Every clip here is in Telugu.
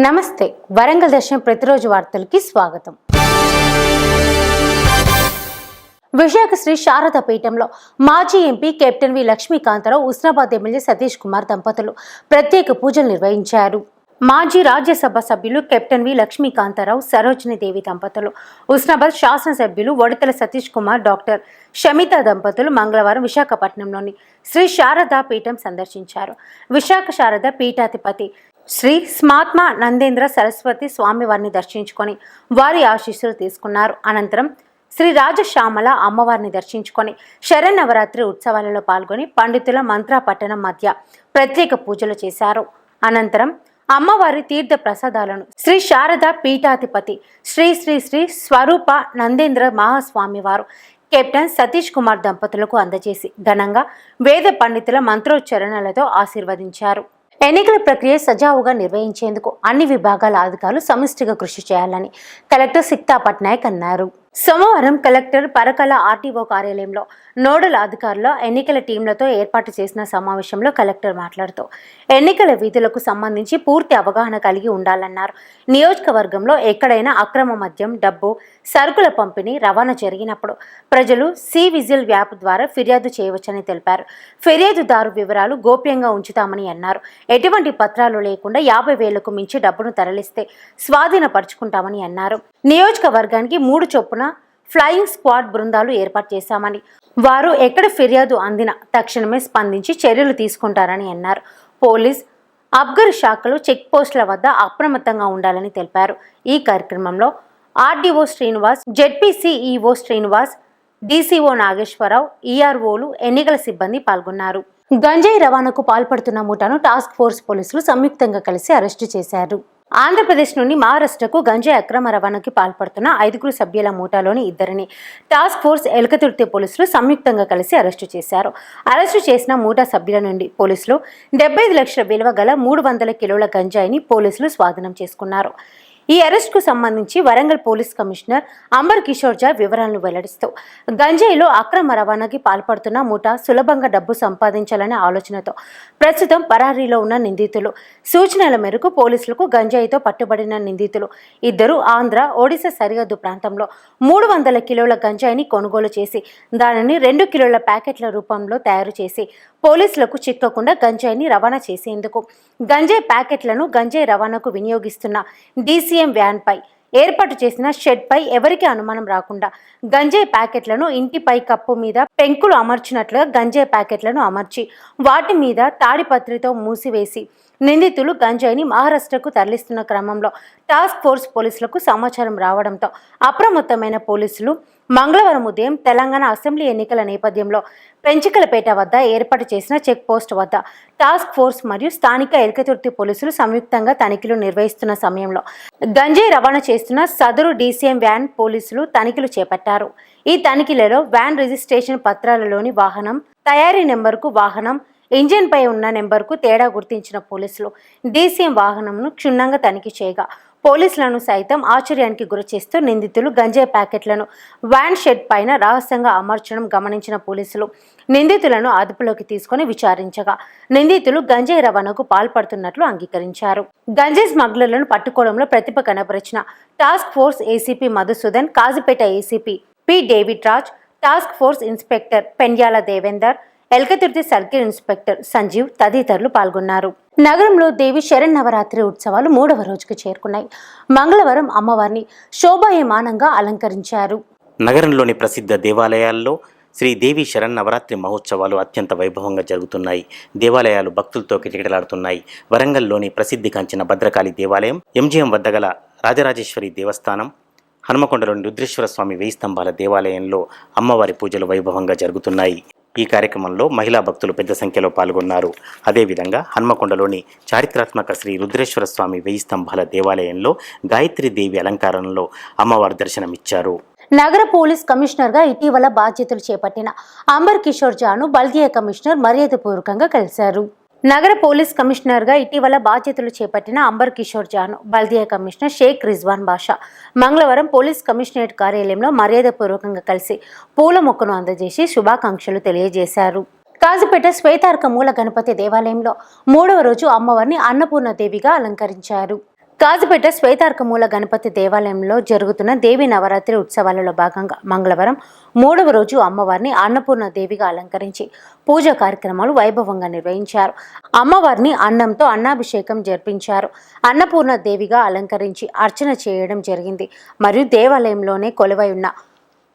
నమస్తే వరంగల్ దర్శనం ప్రతిరోజు వార్తలకి స్వాగతం. విశాఖ శ్రీ శారదా పీఠంలో మాజీ ఎంపీ కెప్టెన్ వి లక్ష్మీకాంతరావు, హుస్నాబాద్ ఎమ్మెల్యే సతీష్ కుమార్ దంపతులు ప్రత్యేక పూజలు నిర్వహించారు. మాజీ రాజ్యసభ సభ్యులు కెప్టెన్ వి లక్ష్మీకాంతరావు, సరోజిని దేవి దంపతులు, హుస్నాబాద్ శాసనసభ్యులు వడితల సతీష్ కుమార్, డాక్టర్ షమిత దంపతులు మంగళవారం విశాఖపట్నంలోని శ్రీ శారదా పీఠం సందర్శించారు. విశాఖ శారదా పీఠాధిపతి శ్రీ స్మాత్మ నందేంద్ర సరస్వతి స్వామివారిని దర్శించుకొని వారి ఆశీస్సులు తీసుకున్నారు. అనంతరం శ్రీ రాజశ్యామల అమ్మవారిని దర్శించుకొని శరన్నవరాత్రి ఉత్సవాలలో పాల్గొని పండితుల మంత్రపట్టణం మధ్య ప్రత్యేక పూజలు చేశారు. అనంతరం అమ్మవారి తీర్థ ప్రసాదాలను శ్రీ శారదా పీఠాధిపతి శ్రీ శ్రీ శ్రీ స్వరూప నందేంద్ర మహాస్వామి వారు కెప్టెన్ సతీష్ కుమార్ దంపతులకు అందజేసి ఘనంగా వేద పండితుల మంత్రోచ్చరణలతో ఆశీర్వదించారు. ఎన్నికల ప్రక్రియ సజావుగా నిర్వహించేందుకు అన్ని విభాగాల అధికారులు సమిష్టిగా కృషి చేయాలని కలెక్టర్ సిక్తా పట్నాయక్ అన్నారు. సోమవారం కలెక్టర్ పరకాల ఆర్టీఓ కార్యాలయంలో నోడల్ అధికారుల ఎన్నికల టీంలతో ఏర్పాటు చేసిన సమావేశంలో కలెక్టర్ మాట్లాడుతూ ఎన్నికల విధులకు సంబంధించి పూర్తి అవగాహన కలిగి ఉండాలన్నారు. నియోజకవర్గంలో ఎక్కడైనా అక్రమ మద్యం, డబ్బు, సరుకుల పంపిణీ, రవాణా జరిగినప్పుడు ప్రజలు సి విజిల్ యాప్ ద్వారా ఫిర్యాదు చేయవచ్చని తెలిపారు. ఫిర్యాదుదారు వివరాలు గోప్యంగా ఉంచుతామని అన్నారు. ఎటువంటి పత్రాలు లేకుండా 50,000కు మించి డబ్బును తరలిస్తే స్వాధీనపరుచుకుంటామని అన్నారు. నియోజకవర్గానికి 3 చొప్పున ఫ్లయింగ్ స్క్వాడ్ బృందాలు ఏర్పాటు చేశామని, వారు ఎక్కడ ఫిర్యాదు అందినా తక్షణమే స్పందించి చర్యలు తీసుకుంటారని అన్నారు. పోలీస్, అబ్గర్ శాఖలు చెక్ పోస్టుల వద్ద అప్రమత్తంగా ఉండాలని తెలిపారు. ఈ కార్యక్రమంలో RDO Srinivas, ZP CEO Srinivas, DCO Nageswararao, ఈఆర్ఓలు, ఎన్నికల సిబ్బంది పాల్గొన్నారు. గంజాయి రవాణాకు పాల్పడుతున్న ముఠాను టాస్క్ ఫోర్స్ పోలీసులు సంయుక్తంగా కలిసి అరెస్టు చేశారు. ఆంధ్రప్రదేశ్ నుండి మహారాష్ట్రకు గంజాయి అక్రమ రవాణాకి పాల్పడుతున్న 5 సభ్యుల ముఠాలోని 2 టాస్క్ ఫోర్స్ ఎలకతుర్తి పోలీసులు సంయుక్తంగా కలిసి అరెస్టు చేశారు. అరెస్టు చేసిన ముఠా సభ్యుల నుండి పోలీసులు 75 లక్షల విలువ గల 300 కిలోల గంజాయిని పోలీసులు స్వాధీనం చేసుకున్నారు. ఈ అరెస్టుకు సంబంధించి వరంగల్ పోలీస్ కమిషనర్ అంబర్ కిషోర్ జా వివరాలను వెల్లడిస్తూ గంజాయిలో అక్రమ రవాణాకి పాల్పడుతున్న ముఠా సులభంగా డబ్బు సంపాదించాలనే ఆలోచనతో ప్రస్తుతం పరారీలో ఉన్న నిందితులు సూచనల మేరకు పోలీసులకు గంజాయితో పట్టుబడిన నిందితులు 2 ఆంధ్ర, ఒడిశా సరిహద్దు ప్రాంతంలో 300 కిలోల గంజాయిని కొనుగోలు చేసి దానిని 2 కిలోల ప్యాకెట్ల రూపంలో తయారు చేసి పోలీసులకు చిక్కకుండా గంజాయిని రవాణా చేసేందుకు గంజాయి ప్యాకెట్లను గంజాయి రవాణాకు వినియోగిస్తున్న డీసీఎం వ్యాన్ పై ఏర్పాటు చేసిన షెడ్ పై ఎవరికి అనుమానం రాకుండా గంజాయి ప్యాకెట్లను ఇంటిపై కప్పు మీద పెంకులు అమర్చినట్లుగా గంజాయి ప్యాకెట్లను అమర్చి వాటి మీద తాడిపత్రితో మూసివేసి నిందితులు గంజాయిని మహారాష్ట్రకు తరలిస్తున్న క్రమంలో టాస్క్ ఫోర్స్ పోలీసులకు సమాచారం రావడంతో అప్రమత్తమైన పోలీసులు మంగళవారం ఉదయం తెలంగాణ అసెంబ్లీ ఎన్నికల నేపథ్యంలో పెంచికలపేట వద్ద ఏర్పాటు చేసిన చెక్ పోస్ట్ వద్ద టాస్క్ ఫోర్స్ మరియు స్థానిక ఎలకతుర్తి పోలీసులు సంయుక్తంగా తనిఖీలు నిర్వహిస్తున్న సమయంలో గంజాయి రవాణా చేస్తున్న సదరు డీసీఎం వ్యాన్ పోలీసులు తనిఖీలు చేపట్టారు. ఈ తనిఖీలలో వ్యాన్ రిజిస్ట్రేషన్ పత్రాలలోని వాహనం, తయారీ నెంబర్కు వాహనం, ఇంజిన్ పై ఉన్న నెంబర్కు తేడా గుర్తించిన పోలీసులు డీసీఎం వాహనంను క్షుణ్ణంగా తనిఖీ చేయగా పోలీసులను సైతం ఆశ్చర్యానికి గురి చేస్తూ నిందితులు గంజాయి ప్యాకెట్లను వ్యాన్ షెడ్ పైన రహస్యంగా అమర్చడం గమనించిన పోలీసులు నిందితులను అదుపులోకి తీసుకుని విచారించగా నిందితులు గంజాయి రవాణాకు పాల్పడుతున్నట్లు అంగీకరించారు. గంజాయి స్మగ్లర్లను పట్టుకోవడంలో ప్రతిభ కనబరిచిన task force ACP Madhusudan, Kazipet ACP P David Raj, task force inspector Pendyala Devender, Elkathurthi circle inspector Sanjeev తదితరులు పాల్గొన్నారు. నగరంలో దేవి శరన్నవరాత్రి ఉత్సవాలు 3వ రోజుకు చేరుకున్నాయి. మంగళవారం అమ్మవారిని శోభాయమానంగా అలంకరించారు. నగరంలోని ప్రసిద్ధ దేవాలయాల్లో శ్రీదేవి శరన్నవరాత్రి మహోత్సవాలు అత్యంత వైభవంగా జరుగుతున్నాయి. దేవాలయాలు భక్తులతో కిటకిటలాడుతున్నాయి. వరంగల్లోని ప్రసిద్ధిగాంచిన భద్రకాళి దేవాలయం, ఎంజీఎం వద్ద గల రాజరాజేశ్వరి దేవస్థానం, హనుమకొండలోని రుద్రేశ్వర స్వామి 1000 స్తంభాల దేవాలయంలో అమ్మవారి పూజలు వైభవంగా జరుగుతున్నాయి. ఈ కార్యక్రమంలో మహిళా భక్తులు పెద్ద సంఖ్యలో పాల్గొన్నారు. అదేవిధంగా హన్మకొండలోని చారిత్రాత్మక శ్రీ రుద్రేశ్వర స్వామి 1000 స్తంభాల దేవాలయంలో గాయత్రీదేవి అలంకారంలో అమ్మవారు దర్శనమిచ్చారు. నగర పోలీస్ కమిషనర్గా ఇటీవల బాధ్యతలు చేపట్టిన అంబర్ కిషోర్ జాను బల్దియా కమిషనర్ మర్యాదపూర్వకంగా కలిశారు. నగర పోలీస్ కమిషనర్గా ఇటీవల బాధ్యతలు చేపట్టిన అంబర్ కిషోర్ జాను బల్దియా కమిషనర్ షేక్ రిజ్వాన్ బాషా మంగళవారం పోలీస్ కమిషనరేట్ కార్యాలయంలో మర్యాదపూర్వకంగా కలిసి పూల మొక్కను అందజేసి శుభాకాంక్షలు తెలియజేశారు. కాజీపేట శ్వేతార్క మూల గణపతి దేవాలయంలో 3వ రోజు అమ్మవారిని అన్నపూర్ణదేవిగా అలంకరించారు. కాజుపేట శ్వేతార్కమూల గణపతి దేవాలయంలో జరుగుతున్న దేవి నవరాత్రి ఉత్సవాలలో భాగంగా మంగళవారం 3వ రోజు అమ్మవారిని అన్నపూర్ణ దేవిగా అలంకరించి పూజా కార్యక్రమాలు వైభవంగా నిర్వహించారు. అమ్మవారిని అన్నంతో అన్నాభిషేకం జరిపించారు. అన్నపూర్ణ దేవిగా అలంకరించి అర్చన చేయడం జరిగింది. మరియు దేవాలయంలోనే కొలువై ఉన్న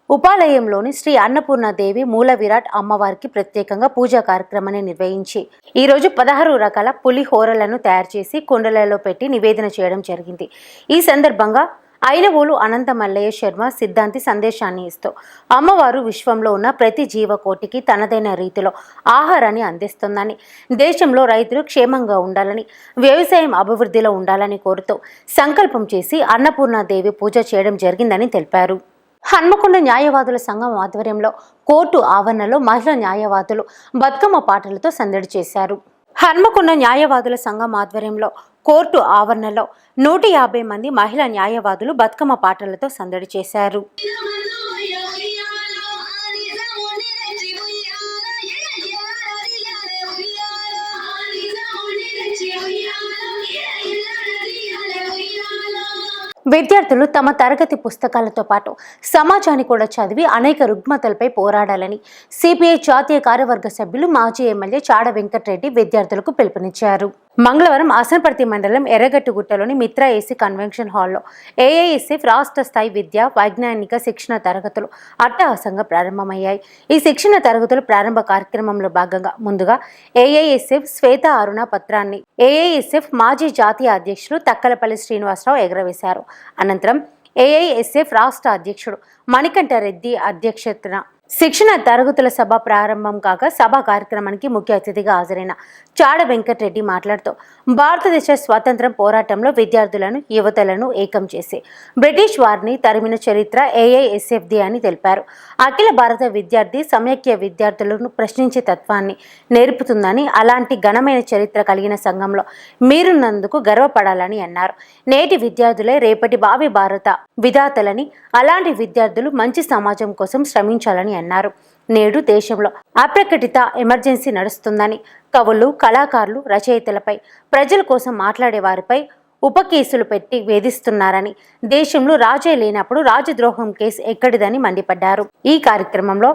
ఉపాలయంలోని శ్రీ అన్నపూర్ణాదేవి మూల విరాట్ అమ్మవారికి ప్రత్యేకంగా పూజా కార్యక్రమాన్ని నిర్వహించి ఈరోజు 16 రకాల పులిహోరలను తయారు చేసి కుండలలో పెట్టి నివేదన చేయడం జరిగింది. ఈ సందర్భంగా ఐనవోలు అనంత మల్లయ్య శర్మ సిద్ధాంతి సందేశాన్ని ఇస్తూ అమ్మవారు విశ్వంలో ఉన్న ప్రతి జీవకోటికి తనదైన రీతిలో ఆహారాన్ని అందిస్తుందని, దేశంలో రైతులు క్షేమంగా ఉండాలని, వ్యవసాయం అభివృద్ధిలో ఉండాలని కోరుతూ సంకల్పం చేసి అన్నపూర్ణాదేవి పూజ చేయడం జరిగిందని తెలిపారు. హన్మకొండ న్యాయవాదుల సంఘం ఆధ్వర్యంలో కోర్టు ఆవరణలో మహిళా న్యాయవాదులు బతుకమ్మ పాటలతో సందడి చేశారు. హన్మకొండ న్యాయవాదుల సంఘం ఆధ్వర్యంలో కోర్టు ఆవరణలో 150 మంది మహిళా న్యాయవాదులు బతుకమ్మ పాటలతో సందడి చేశారు. విద్యార్థులు తమ తరగతి పుస్తకాలతో పాటు సమాజాన్ని కూడా చదివి అనేక రుగ్మతలపై పోరాడాలని సిపిఐ జాతీయ కార్యవర్గ సభ్యులు మాజీ ఎమ్మెల్యే చాడ వెంకటరెడ్డి విద్యార్థులకు పిలుపునిచ్చారు. మంగళవారం ఆసనపర్తి మండలం ఎర్రగట్టుగుట్టలోని మిత్ర ఏసీ కన్వెన్షన్ హాల్లో ఏఐఎస్ఎఫ్ రాష్ట్ర స్థాయి విద్యా వైజ్ఞానిక శిక్షణ తరగతులు అట్టహాసంగా ప్రారంభమయ్యాయి. ఈ శిక్షణ తరగతుల ప్రారంభ కార్యక్రమంలో భాగంగా ముందుగా ఏఐఎస్ఎఫ్ శ్వేత అరుణ పత్రాన్ని ఏఐఎస్ఎఫ్ మాజీ జాతీయ అధ్యక్షులు తక్కలపల్లి శ్రీనివాసరావు ఎగరవేశారు. అనంతరం ఏఐఎస్ఎఫ్ రాష్ట్ర అధ్యక్షుడు మణికంఠరెడ్డి అధ్యక్షతన శిక్షణ తరగతుల సభ ప్రారంభం కాగా సభా కార్యక్రమానికి ముఖ్య అతిథిగా హాజరైన చాడ వెంకటరెడ్డి మాట్లాడుతూ భారతదేశ స్వాతంత్ర్యం పోరాటంలో విద్యార్థులను యువతలను ఏకం చేసి బ్రిటిష్ వారిని తరిమిన చరిత్ర ఏఐఎస్ఎఫ్ది అని తెలిపారు. అఖిల భారత విద్యార్థి సమైక్య విద్యార్థులను ప్రశ్నించే తత్వాన్ని నేర్పుతుందని, అలాంటి ఘనమైన చరిత్ర కలిగిన సంఘంలో మీరున్నందుకు గర్వపడాలని అన్నారు. నేటి విద్యార్థులే రేపటి భావి భారత విధాతలని, అలాంటి విద్యార్థులు మంచి సమాజం కోసం శ్రమించాలని అన్నారు. నేడు దేశంలో అప్రకటిత ఎమర్జెన్సీ నడుస్తుందని, కవులు, కళాకారులు, రచయితలపై, ప్రజల కోసం మాట్లాడే వారిపై ఉప కేసులు పెట్టి వేధిస్తున్నారని, దేశంలో రాజే లేనప్పుడు రాజద్రోహం కేసు ఎక్కడిదని మండిపడ్డారు. ఈ కార్యక్రమంలో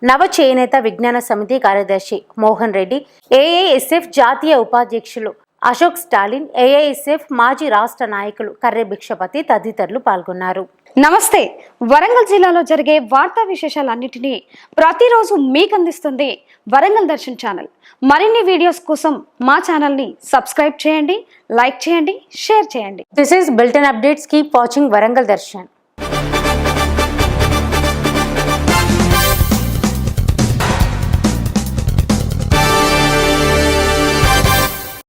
నవ చేనేత విజ్ఞాన సమితి కార్యదర్శి మోహన్ రెడ్డి, ఏఐఎస్ఎఫ్ జాతీయ ఉపాధ్యక్షులు అశోక్ స్టాలిన్, ఏఐఎస్ఎఫ్ మాజీ రాష్ట్ర నాయకులు కర్రె భిక్షపతి తదితరులు పాల్గొన్నారు. నమస్తే. వరంగల్ జిల్లాలో జరిగే వార్తా విశేషాలన్నింటినీ ప్రతిరోజు మీకు అందిస్తుంది వరంగల్ దర్శన్ ఛానల్. మరిన్ని వీడియోస్ కోసం మా ఛానల్ని సబ్స్క్రైబ్ చేయండి, లైక్ చేయండి, షేర్ చేయండి. This is Bilton updates. Keep watching Warangal Darshan.